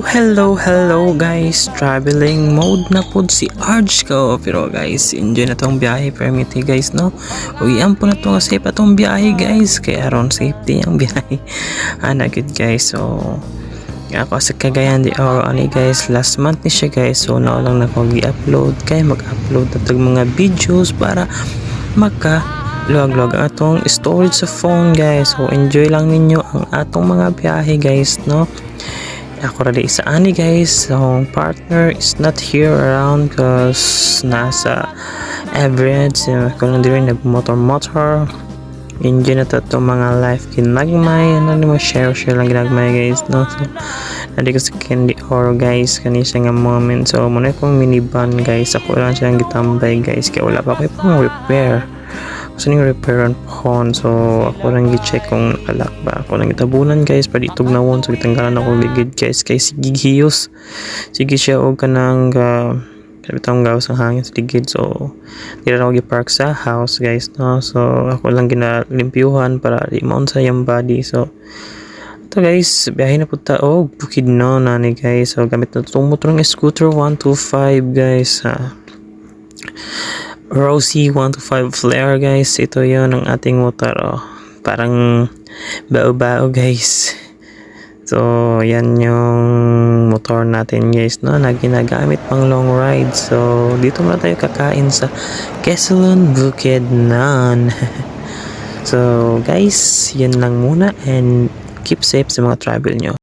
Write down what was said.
Hello guys, traveling mode na po si Arj ko. Pero guys, enjoy na tong biyahe permit guys, no? Uyan po na to safe atong biyahe guys, kaya aron safety ang biyahe. Good guys, so ako sa Cagayan de Oro ani guys, last month ni siya guys, so now lang na ko gi-upload, kaya mag-upload na tong mga videos para luwag-luwag ang atong storage sa phone guys. So enjoy lang ninyo ang atong mga biyahe guys, no? Ako rin isa ani guys, so partner is not here around cause nasa Everett, ko lang din nagmotor enjoy na to mga life ginagmay, ano mo share lang ginagmay guys, no? So nadi ko sa Candy Oro guys, kani siya nga moment, so muna kong minivan guys, ako lang siyang gitambay guys, kaya wala pa ko pang repair. Gusto nyo repair ang phone, so ako lang gi-check kung nakalak ba. Ako lang gitabunan guys, pa ditog na won, so gitanggalan ako ligid guys, kay sige hiyos, sige siya og kanang bitang gawas ang hangin sa ligid, so di na ako gi-park sa house guys, no? So ako lang ginalimpyuhan para di maun sa yung body. So ito guys, biyahe na po ta Bukidnon nani guys, so gamit na itong motor ng scooter 125 guys, Rosie 125 flare guys, ito yon ang ating motor, parang bao-bao guys. So yan yung motor natin guys, no, na ginagamit pang long ride. So dito muna tayo kakain sa Quezon Bukidnon. So guys, yan lang muna and keep safe sa mga travel nyo.